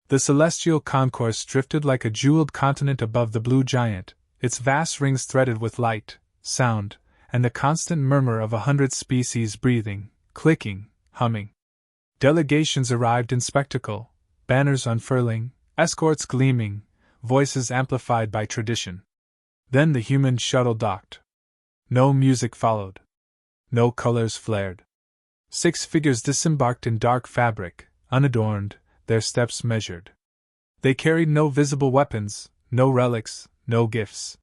The celestial concourse drifted like a jeweled continent above the blue giant, its vast rings threaded with light, sound, and the constant murmur of 100 species breathing, clicking, humming. Delegations arrived in spectacle, banners unfurling, escorts gleaming, voices amplified by tradition. Then the human shuttle docked. No music followed. No colors flared. 6 figures disembarked in dark fabric, unadorned, their steps measured. They carried no visible weapons, no relics, no gifts.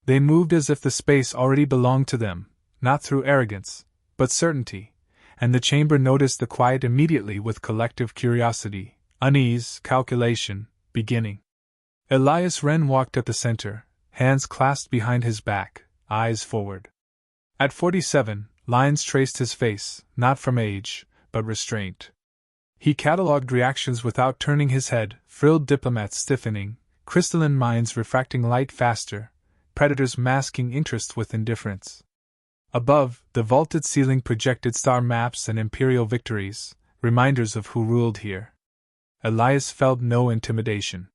They moved as if the space already belonged to them, not through arrogance, but certainty, and the chamber noticed the quiet immediately with collective curiosity, unease, calculation, beginning. Elias Wren walked at the center, hands clasped behind his back, eyes forward. At 47, lines traced his face, not from age, but restraint. He catalogued reactions without turning his head, frilled diplomats stiffening, crystalline minds refracting light faster, predators masking interest with indifference. Above, the vaulted ceiling projected star maps and imperial victories, reminders of who ruled here. Elias felt no intimidation.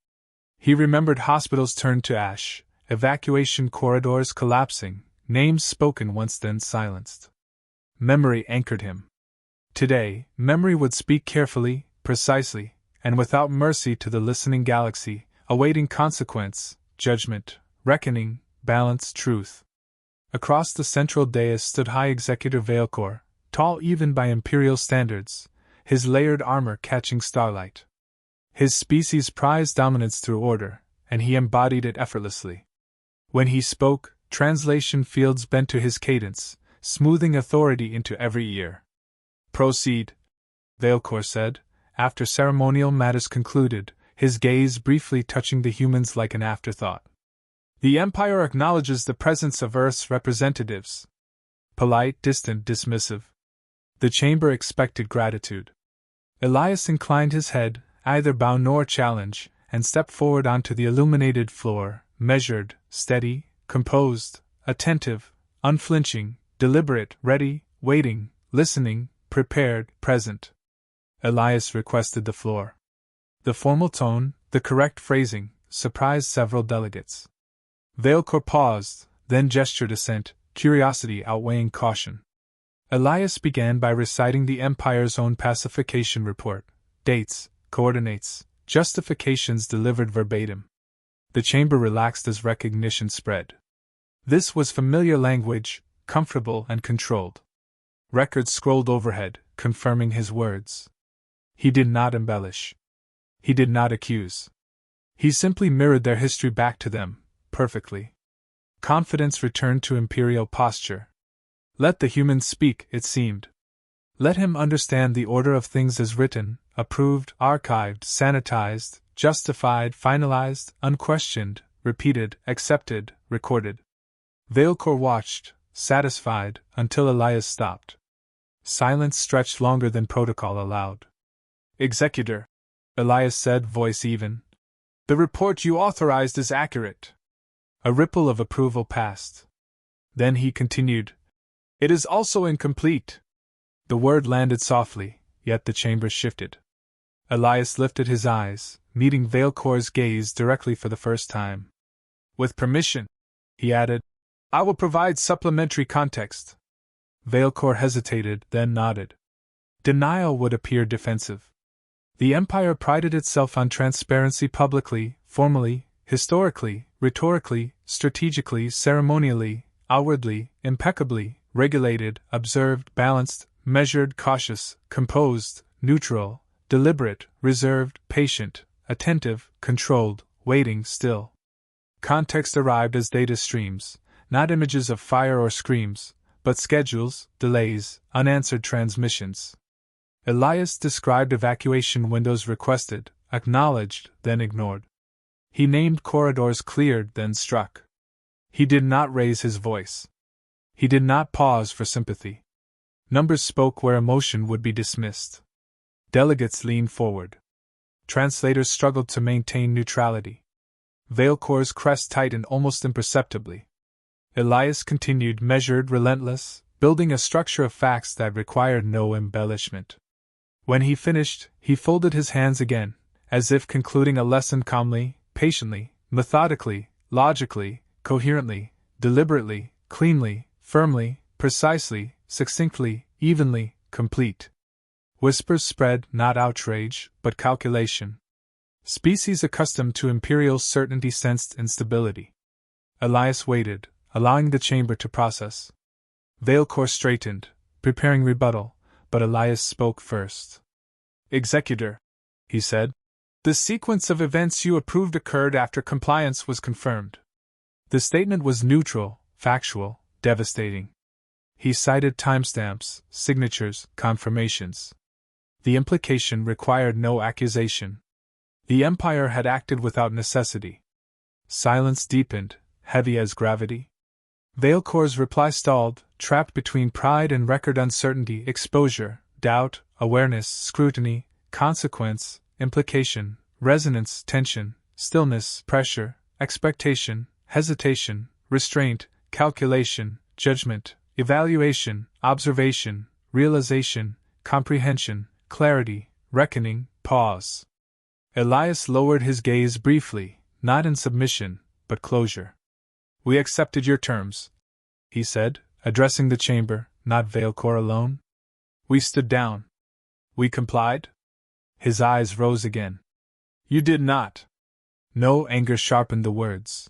He remembered hospitals turned to ash, evacuation corridors collapsing, names spoken once then silenced. Memory anchored him. Today, memory would speak carefully, precisely, and without mercy to the listening galaxy, awaiting consequence, judgment, reckoning, balance, truth. Across the central dais stood High Executor Veilcor, tall even by imperial standards, his layered armor catching starlight. His species prized dominance through order, and he embodied it effortlessly. When he spoke, translation fields bent to his cadence, smoothing authority into every ear. "Proceed," Veilcor said, after ceremonial matters concluded, his gaze briefly touching the humans like an afterthought. "The Empire acknowledges the presence of Earth's representatives." Polite, distant, dismissive. The chamber expected gratitude. Elias inclined his head, either bow nor challenge, and stepped forward onto the illuminated floor, measured, steady, composed, attentive, unflinching, deliberate, ready, waiting, listening, prepared, present. Elias requested the floor. The formal tone, the correct phrasing, surprised several delegates. Veilcor paused, then gestured assent, curiosity outweighing caution. Elias began by reciting the Empire's own pacification report, dates, coordinates, justifications delivered verbatim. The chamber relaxed as recognition spread. This was familiar language, comfortable and controlled. Records scrolled overhead, confirming his words. He did not embellish. He did not accuse. He simply mirrored their history back to them, perfectly. Confidence returned to imperial posture. Let the humans speak, it seemed. Let him understand the order of things as written, approved, archived, sanitized, justified, finalized, unquestioned, repeated, accepted, recorded. Veilcor watched, satisfied, until Elias stopped. Silence stretched longer than protocol allowed. "Executor," Elias said, voice even. "The report you authorized is accurate." A ripple of approval passed. Then he continued, "It is also incomplete." The word landed softly, yet the chamber shifted. Elias lifted his eyes, meeting Veilcor's gaze directly for the first time. "With permission," he added, "I will provide supplementary context." Veilcor hesitated, then nodded. Denial would appear defensive. The Empire prided itself on transparency publicly, formally, historically, rhetorically, strategically, ceremonially, outwardly, impeccably, regulated, observed, balanced, measured, cautious, composed, neutral, deliberate, reserved, patient, attentive, controlled, waiting, still. Context arrived as data streams, not images of fire or screams, but schedules, delays, unanswered transmissions. Elias described evacuation windows requested, acknowledged, then ignored. He named corridors cleared, then struck. He did not raise his voice. He did not pause for sympathy. Numbers spoke where emotion would be dismissed. Delegates leaned forward. Translators struggled to maintain neutrality. Veilcor's crest tightened almost imperceptibly. Elias continued, measured, relentless, building a structure of facts that required no embellishment. When he finished, he folded his hands again, as if concluding a lesson calmly, patiently, methodically, logically, coherently, deliberately, cleanly, firmly, precisely, succinctly, evenly, complete. Whispers spread, not outrage, but calculation. Species accustomed to imperial certainty sensed instability. Elias waited, allowing the chamber to process. Veilcore straightened, preparing rebuttal, but Elias spoke first. "Executor," he said, "the sequence of events you approved occurred after compliance was confirmed." The statement was neutral, factual, devastating. He cited timestamps, signatures, confirmations. The implication required no accusation. The Empire had acted without necessity. Silence deepened, heavy as gravity. Veilcore's reply stalled, trapped between pride and record uncertainty, exposure, doubt, awareness, scrutiny, consequence, implication, resonance, tension, stillness, pressure, expectation, hesitation, restraint, calculation, judgment, evaluation, observation, realization, comprehension, clarity, reckoning, pause. Elias lowered his gaze briefly, not in submission, but closure. "We accepted your terms," he said, addressing the chamber, not Veilcore alone. "We stood down. We complied?" His eyes rose again. "You did not." No anger sharpened the words.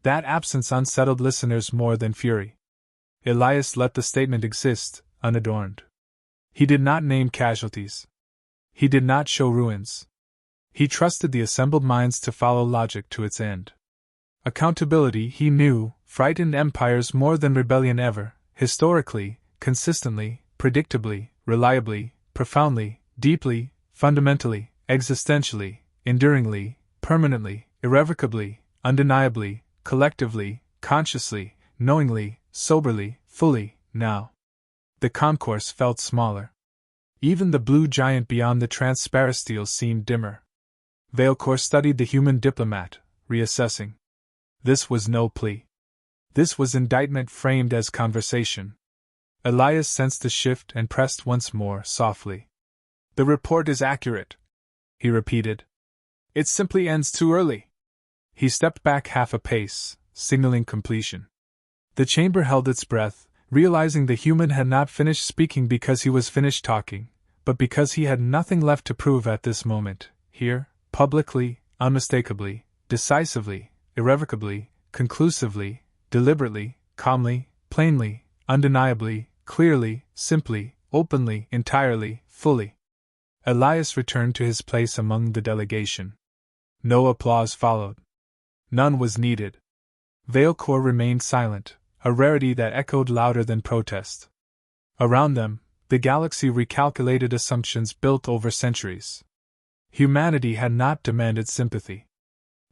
That absence unsettled listeners more than fury. Elias let the statement exist, unadorned. He did not name casualties. He did not show ruins. He trusted the assembled minds to follow logic to its end. Accountability, he knew, frightened empires more than rebellion ever, historically, consistently, predictably, reliably, profoundly, deeply, fundamentally, existentially, enduringly, permanently, irrevocably, undeniably, collectively, consciously, knowingly, soberly, fully, now. The concourse felt smaller. Even the blue giant beyond the transparistile seemed dimmer. Veilcore studied the human diplomat, reassessing. This was no plea. This was indictment framed as conversation. Elias sensed the shift and pressed once more, softly. "The report is accurate," he repeated. "It simply ends too early." He stepped back half a pace, signaling completion. The chamber held its breath, realizing the human had not finished speaking because he was finished talking, but because he had nothing left to prove at this moment, here, publicly, unmistakably, decisively, irrevocably, conclusively, deliberately, calmly, plainly, undeniably, clearly, simply, openly, entirely, fully. Elias returned to his place among the delegation. No applause followed. None was needed. Veilcore remained silent, a rarity that echoed louder than protest. Around them, the galaxy recalculated assumptions built over centuries. Humanity had not demanded sympathy.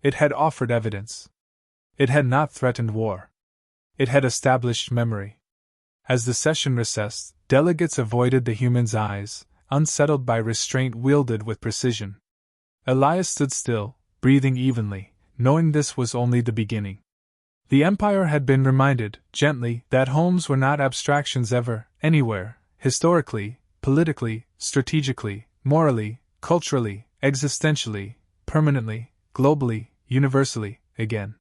It had offered evidence. It had not threatened war. It had established memory. As the session recessed, delegates avoided the human's eyes, unsettled by restraint wielded with precision. Elias stood still, breathing evenly, knowing this was only the beginning. The Empire had been reminded, gently, that homes were not abstractions ever, anywhere, historically, politically, strategically, morally, culturally, existentially, permanently, globally, universally, again.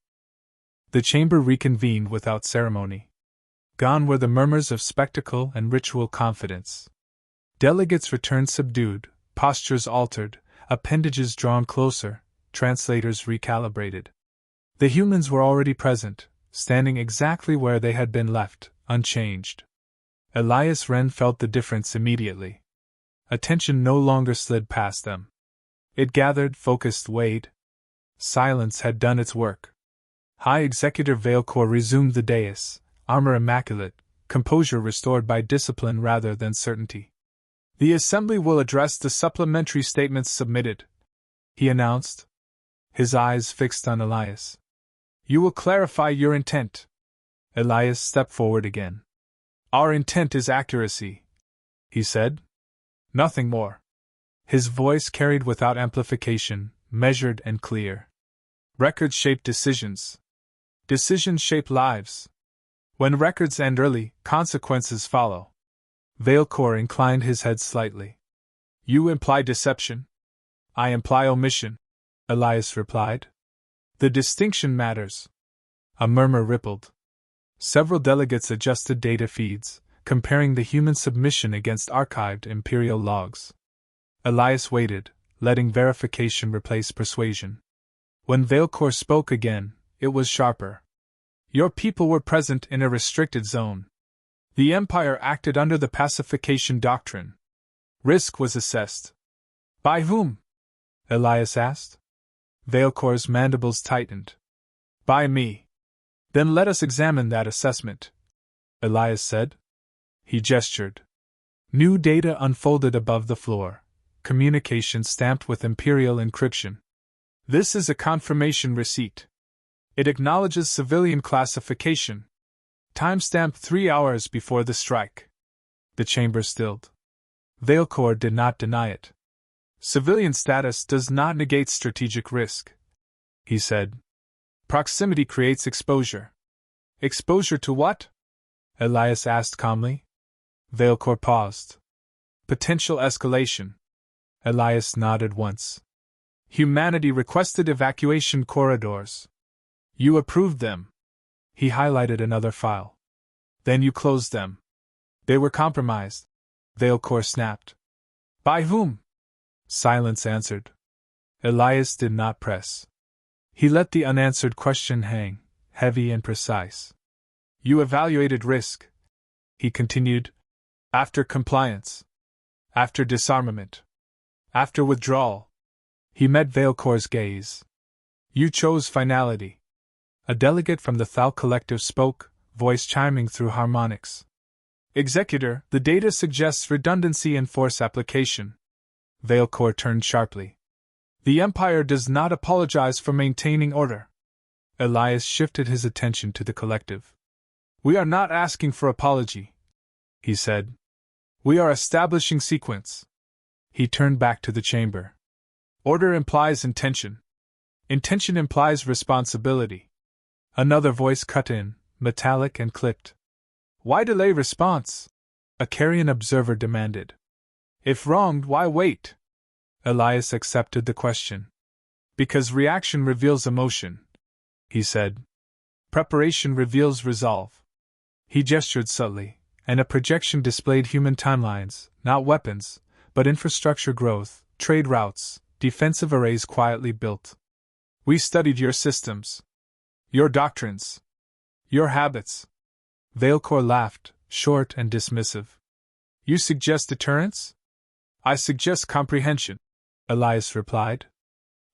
The chamber reconvened without ceremony. Gone were the murmurs of spectacle and ritual confidence. Delegates returned subdued, postures altered, appendages drawn closer, translators recalibrated. The humans were already present, standing exactly where they had been left, unchanged. Elias Wren felt the difference immediately. Attention no longer slid past them. It gathered, focused, weighed. Silence had done its work. High Executive Veilcore resumed the dais, armor immaculate, composure restored by discipline rather than certainty. "The Assembly will address the supplementary statements submitted," he announced, his eyes fixed on Elias. "You will clarify your intent." Elias stepped forward again. "Our intent is accuracy," he said. "Nothing more." His voice carried without amplification, measured and clear. "Records shape decisions. Decisions shape lives. When records end early, consequences follow." Veilcore inclined his head slightly. "You imply deception?" I imply omission, Elias replied. The distinction matters. A murmur rippled. Several delegates adjusted data feeds, comparing the human submission against archived Imperial logs. Elias waited, letting verification replace persuasion. When Veilcor spoke again, it was sharper. Your people were present in a restricted zone. The Empire acted under the pacification doctrine. Risk was assessed. By whom? Elias asked. Veilcor's mandibles tightened. By me. Then let us examine that assessment, Elias said. He gestured. New data unfolded above the floor, communication stamped with Imperial encryption. This is a confirmation receipt. It acknowledges civilian classification. Timestamp 3 hours before the strike. The chamber stilled. Veilcor did not deny it. Civilian status does not negate strategic risk, he said. Proximity creates exposure. Exposure to what? Elias asked calmly. Veilcor paused. Potential escalation. Elias nodded once. Humanity requested evacuation corridors. You approved them. He highlighted another file. Then you closed them. They were compromised. Veilcor snapped. By whom? Silence answered. Elias did not press. He let the unanswered question hang, heavy and precise. You evaluated risk, he continued, after compliance, after disarmament, after withdrawal. He met Veilcor's gaze. You chose finality. A delegate from the Thal Collective spoke, voice chiming through harmonics. Executor, the data suggests redundancy in force application. Veilcor turned sharply. The Empire does not apologize for maintaining order. Elias shifted his attention to the collective. We are not asking for apology, he said. We are establishing sequence. He turned back to the chamber. Order implies intention. Intention implies responsibility. Another voice cut in, metallic and clipped. Why delay response? A Carrion observer demanded. If wronged, why wait? Elias accepted the question. Because reaction reveals emotion, he said. Preparation reveals resolve. He gestured subtly, and a projection displayed human timelines, not weapons, but infrastructure growth, trade routes, defensive arrays quietly built. We studied your systems. Your doctrines. Your habits. Veilcor laughed, short and dismissive. You suggest deterrence? I suggest comprehension, Elias replied.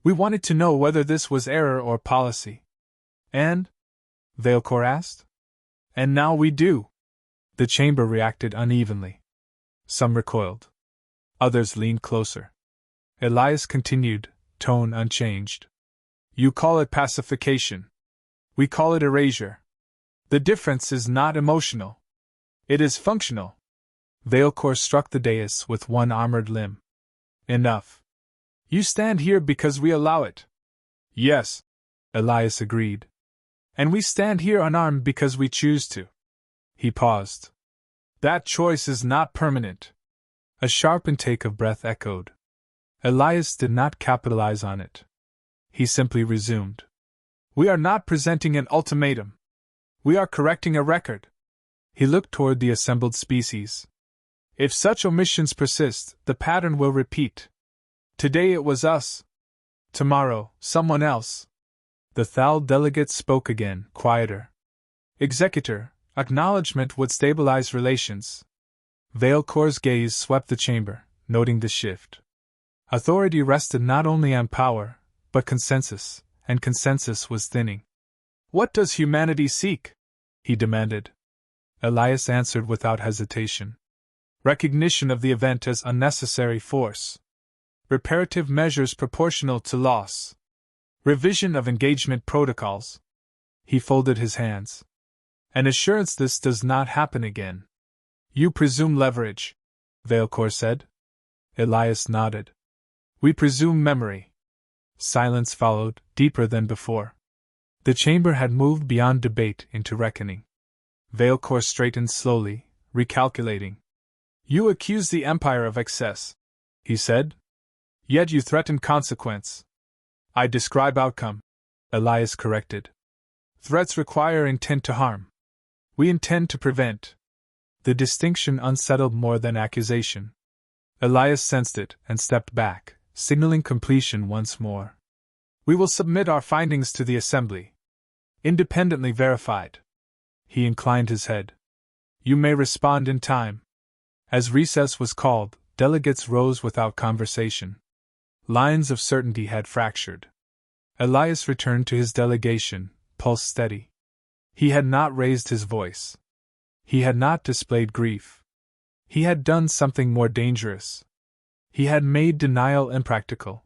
We wanted to know whether this was error or policy. And? Veilcor asked. And now we do. The chamber reacted unevenly. Some recoiled. Others leaned closer. Elias continued, tone unchanged. You call it pacification. We call it erasure. The difference is not emotional. It is functional. Veilcor struck the dais with one armored limb. Enough. You stand here because we allow it. Yes, Elias agreed. And we stand here unarmed because we choose to. He paused. That choice is not permanent. A sharp intake of breath echoed. Elias did not capitalize on it. He simply resumed. We are not presenting an ultimatum. We are correcting a record. He looked toward the assembled species. If such omissions persist, the pattern will repeat. Today it was us. Tomorrow, someone else. The Thal delegate spoke again, quieter. Executor, acknowledgement would stabilize relations. Veilcor's gaze swept the chamber, noting the shift. Authority rested not only on power, but consensus, and consensus was thinning. What does humanity seek? He demanded. Elias answered without hesitation. Recognition of the event as unnecessary force. Reparative measures proportional to loss. Revision of engagement protocols. He folded his hands. An assurance this does not happen again. You presume leverage, Veilcor said. Elias nodded. We presume memory. Silence followed, deeper than before. The chamber had moved beyond debate into reckoning. Veilcor straightened slowly, recalculating. You accuse the Empire of excess, he said. Yet you threaten consequence. I describe outcome, Elias corrected. Threats require intent to harm. We intend to prevent. The distinction unsettled more than accusation. Elias sensed it and stepped back, signaling completion once more. We will submit our findings to the Assembly. Independently verified. He inclined his head. You may respond in time. As recess was called, delegates rose without conversation. Lines of certainty had fractured. Elias returned to his delegation, pulse steady. He had not raised his voice. He had not displayed grief. He had done something more dangerous. He had made denial impractical.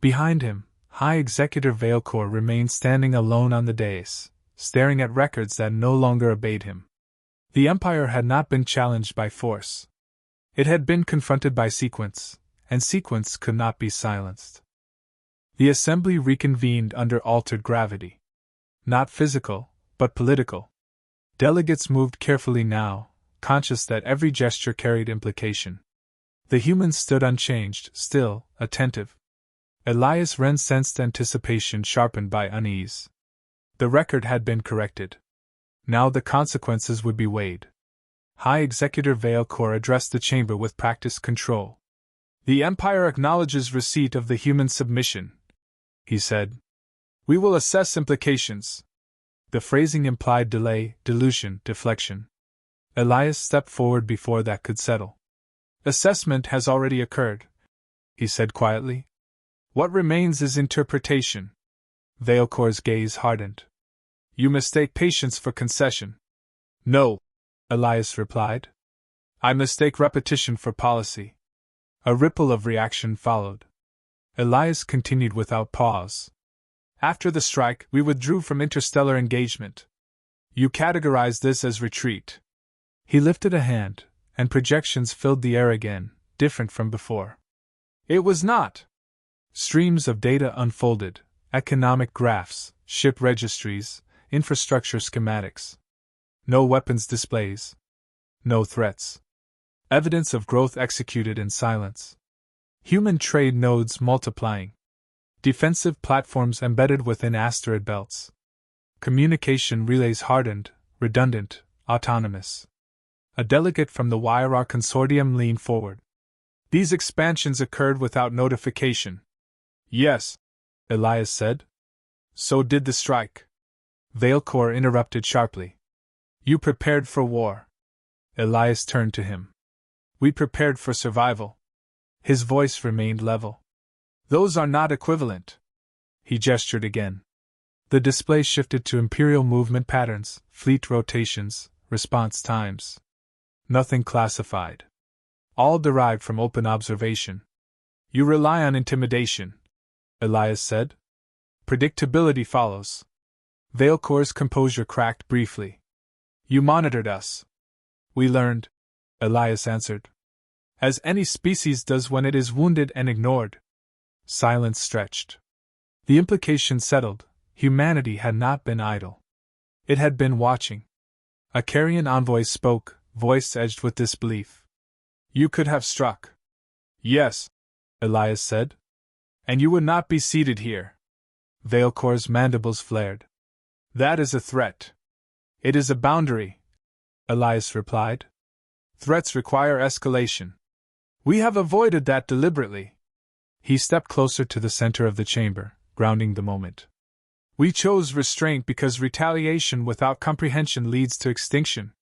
Behind him, High Executive Veilcore remained standing alone on the dais, staring at records that no longer obeyed him. The Empire had not been challenged by force. It had been confronted by sequence, and sequence could not be silenced. The Assembly reconvened under altered gravity. Not physical, but political. Delegates moved carefully now, conscious that every gesture carried implication. The humans stood unchanged, still, attentive. Elias Wren sensed anticipation sharpened by unease. The record had been corrected. Now the consequences would be weighed. High Executive Veilcore addressed the chamber with practiced control. The Empire acknowledges receipt of the human submission, he said. We will assess implications. The phrasing implied delay, dilution, deflection. Elias stepped forward before that could settle. Assessment has already occurred, he said quietly. What remains is interpretation. Veilcore's gaze hardened. You mistake patience for concession. No, Elias replied. I mistake repetition for policy. A ripple of reaction followed. Elias continued without pause. After the strike, we withdrew from interstellar engagement. You categorize this as retreat. He lifted a hand, and projections filled the air again, different from before. It was not. Streams of data unfolded, economic graphs, ship registries, infrastructure schematics. No weapons displays. No threats. Evidence of growth executed in silence. Human trade nodes multiplying. Defensive platforms embedded within asteroid belts. Communication relays hardened, redundant, autonomous. A delegate from the YRR consortium leaned forward. These expansions occurred without notification. Yes, Elias said. So did the strike. Veilcore interrupted sharply. You prepared for war. Elias turned to him. We prepared for survival. His voice remained level. Those are not equivalent. He gestured again. The display shifted to imperial movement patterns, fleet rotations, response times. Nothing classified. All derived from open observation. You rely on intimidation, Elias said. Predictability follows. Veilcore's composure cracked briefly. You monitored us. We learned, Elias answered. As any species does when it is wounded and ignored. Silence stretched. The implication settled. Humanity had not been idle. It had been watching. A Carrion envoy spoke, voice edged with disbelief. You could have struck. Yes, Elias said. And you would not be seated here. Veilcore's mandibles flared. That is a threat. It is a boundary, Elias replied. Threats require escalation. We have avoided that deliberately. He stepped closer to the center of the chamber, grounding the moment. We chose restraint because retaliation without comprehension leads to extinction.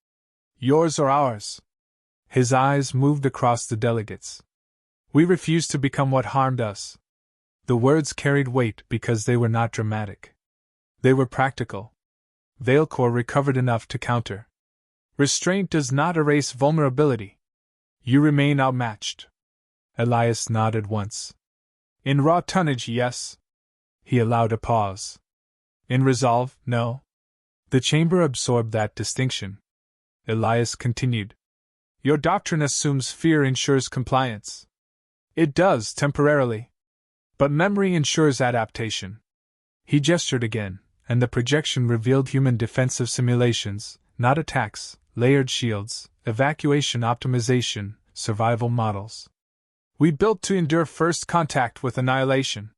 Yours or ours. His eyes moved across the delegates. We refused to become what harmed us. The words carried weight because they were not dramatic. They were practical. Veilcore recovered enough to counter. Restraint does not erase vulnerability. You remain outmatched. Elias nodded once. In raw tonnage, yes. He allowed a pause. In resolve, no. The chamber absorbed that distinction. Elias continued. Your doctrine assumes fear ensures compliance. It does, temporarily. But memory ensures adaptation. He gestured again, and the projection revealed human defensive simulations, not attacks, layered shields, evacuation optimization, survival models. We built to endure first contact with annihilation.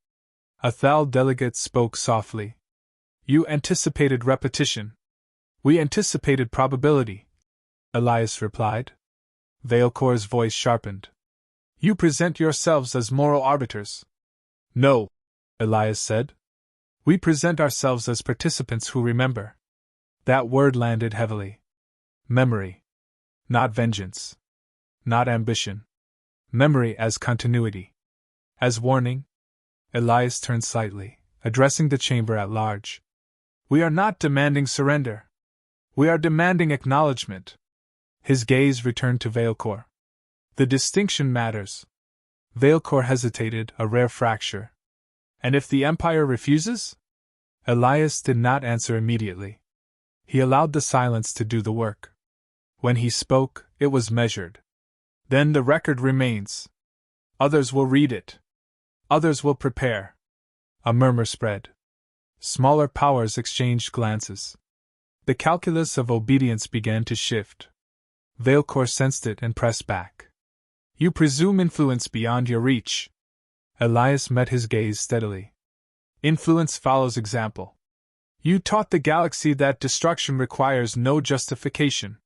A Thal delegate spoke softly. You anticipated repetition. We anticipated probability, Elias replied. Veilcor's voice sharpened. You present yourselves as moral arbiters. No, Elias said. We present ourselves as participants who remember. That word landed heavily. Memory. Not vengeance. Not ambition. Memory as continuity. As warning. Elias turned slightly, addressing the chamber at large. We are not demanding surrender. We are demanding acknowledgement. His gaze returned to Veilcor. The distinction matters. Veilcor hesitated, a rare fracture. And if the Empire refuses? Elias did not answer immediately. He allowed the silence to do the work. When he spoke, it was measured. Then the record remains. Others will read it. Others will prepare. A murmur spread. Smaller powers exchanged glances. The calculus of obedience began to shift. Veilcor sensed it and pressed back. You presume influence beyond your reach. Elias met his gaze steadily. Influence follows example. You taught the galaxy that destruction requires no justification.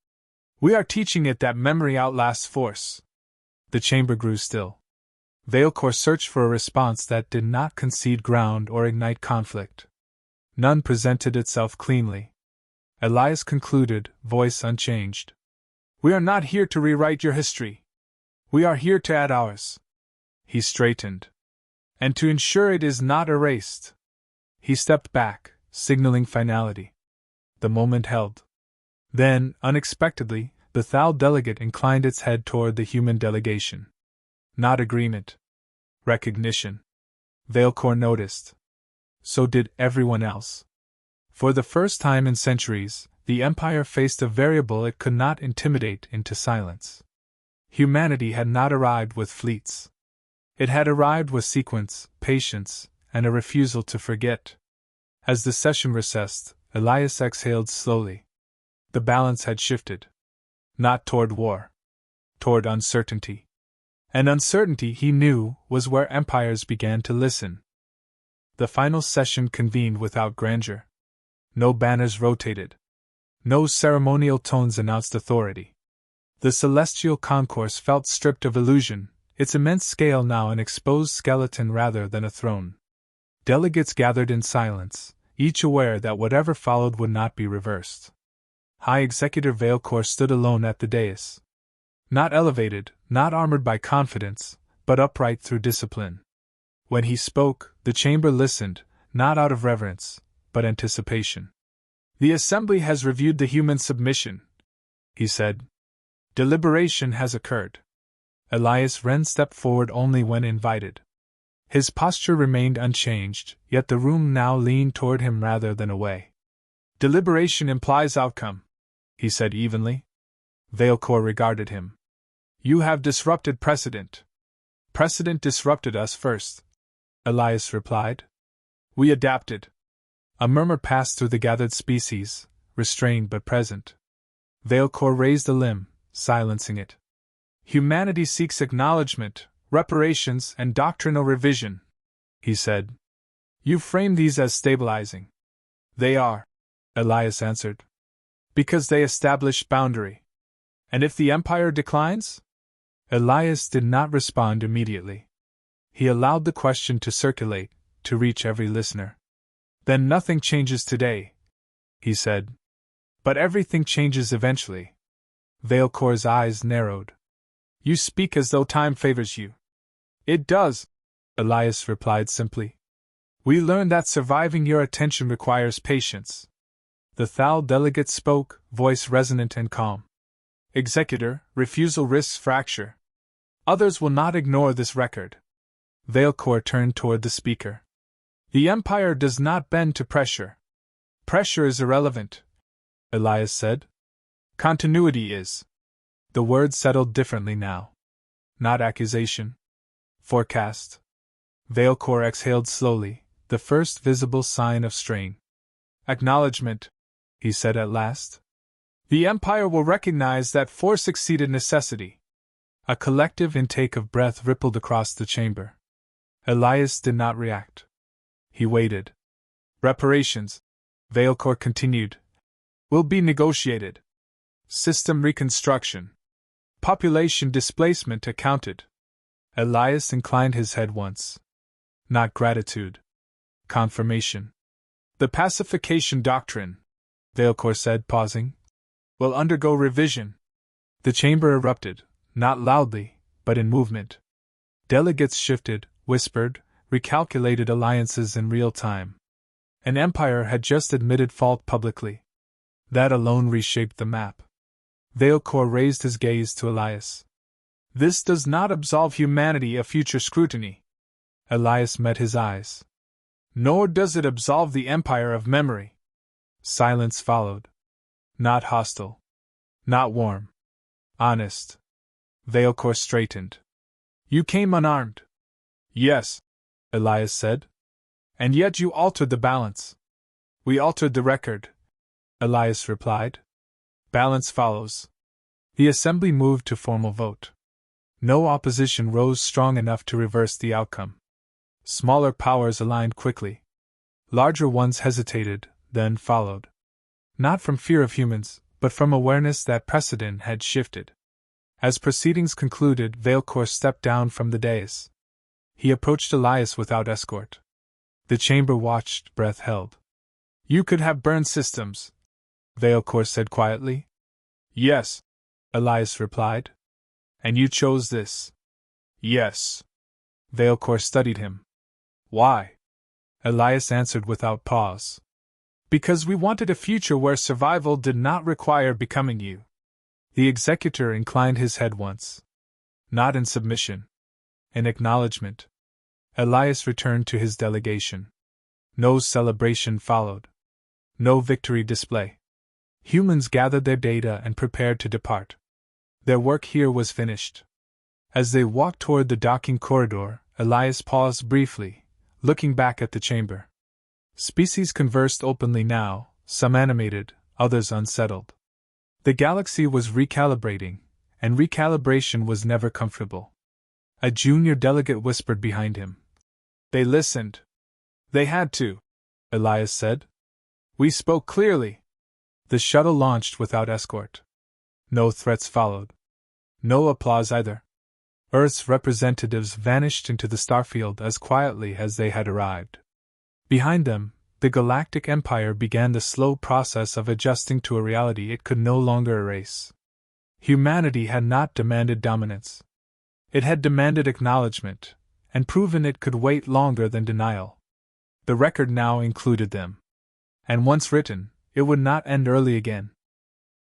We are teaching it that memory outlasts force. The chamber grew still. Veilcor searched for a response that did not concede ground or ignite conflict. None presented itself cleanly. Elias concluded, voice unchanged. We are not here to rewrite your history. We are here to add ours. He straightened. And to ensure it is not erased. He stepped back, signaling finality. The moment held. Then, unexpectedly, the Thal delegate inclined its head toward the human delegation. Not agreement. Recognition. Veilcor noticed. So did everyone else. For the first time in centuries, the Empire faced a variable it could not intimidate into silence. Humanity had not arrived with fleets. It had arrived with sequence, patience, and a refusal to forget. As the session recessed, Elias exhaled slowly. The balance had shifted. Not toward war. Toward uncertainty. And uncertainty, he knew, was where empires began to listen. The final session convened without grandeur. No banners rotated. No ceremonial tones announced authority. The celestial concourse felt stripped of illusion, its immense scale now an exposed skeleton rather than a throne. Delegates gathered in silence, each aware that whatever followed would not be reversed. High Executive Veilcor stood alone at the dais. Not elevated, not armored by confidence, but upright through discipline. When he spoke, the chamber listened, not out of reverence, but anticipation. The Assembly has reviewed the human submission, he said. Deliberation has occurred. Elias Wren stepped forward only when invited. His posture remained unchanged, yet the room now leaned toward him rather than away. Deliberation implies outcome, he said evenly. Veilcor regarded him. You have disrupted precedent. Precedent disrupted us first, Elias replied. We adapted. A murmur passed through the gathered species, restrained but present. Veilcor raised a limb, silencing it. Humanity seeks acknowledgement, reparations, and doctrinal revision, he said. You frame these as stabilizing. They are, Elias answered. Because they establish boundary. And if the Empire declines? Elias did not respond immediately. He allowed the question to circulate, to reach every listener. Then nothing changes today, he said. But everything changes eventually. Veilcor's eyes narrowed. You speak as though time favors you. It does, Elias replied simply. We learn that surviving your attention requires patience. The Thal delegate spoke, voice resonant and calm. Executor, refusal risks fracture. Others will not ignore this record. Veilcor turned toward the speaker. The Empire does not bend to pressure. Pressure is irrelevant, Elias said. Continuity is. The word settled differently now. Not accusation. Forecast. Veilcor exhaled slowly, the first visible sign of strain. Acknowledgement, he said at last. The Empire will recognize that force exceeded necessity. A collective intake of breath rippled across the chamber. Elias did not react. He waited. Reparations, Veilcore continued, will be negotiated. System reconstruction. Population displacement accounted. Elias inclined his head once. Not gratitude. Confirmation. The pacification doctrine, Veilcore said, pausing, will undergo revision. The chamber erupted, not loudly, but in movement. Delegates shifted, whispered, recalculated alliances in real time. An empire had just admitted fault publicly. That alone reshaped the map. Veilcore raised his gaze to Elias. This does not absolve humanity of future scrutiny. Elias met his eyes. Nor does it absolve the empire of memory. Silence followed. Not hostile. Not warm. Honest. Veilcore straightened. You came unarmed. Yes, Elias said. And yet you altered the balance. We altered the record, Elias replied. Balance follows. The assembly moved to formal vote. No opposition rose strong enough to reverse the outcome. Smaller powers aligned quickly. Larger ones hesitated, then followed. Not from fear of humans, but from awareness that precedent had shifted. As proceedings concluded, Veilcore stepped down from the dais. He approached Elias without escort. The chamber watched, breath held. You could have burned systems, Veilcore said quietly. Yes, Elias replied. And you chose this. Yes. Veilcore studied him. Why? Elias answered without pause. Because we wanted a future where survival did not require becoming you. The executor inclined his head once. Not in submission. In acknowledgement. Elias returned to his delegation. No celebration followed. No victory display. Humans gathered their data and prepared to depart. Their work here was finished. As they walked toward the docking corridor, Elias paused briefly, looking back at the chamber. Species conversed openly now, some animated, others unsettled. The galaxy was recalibrating, and recalibration was never comfortable. A junior delegate whispered behind him. They listened. They had to, Elias said. We spoke clearly. The shuttle launched without escort. No threats followed. No applause either. Earth's representatives vanished into the starfield as quietly as they had arrived. Behind them, the Galactic Empire began the slow process of adjusting to a reality it could no longer erase. Humanity had not demanded dominance. It had demanded acknowledgement, and proven it could wait longer than denial. The record now included them. And once written, it would not end early again.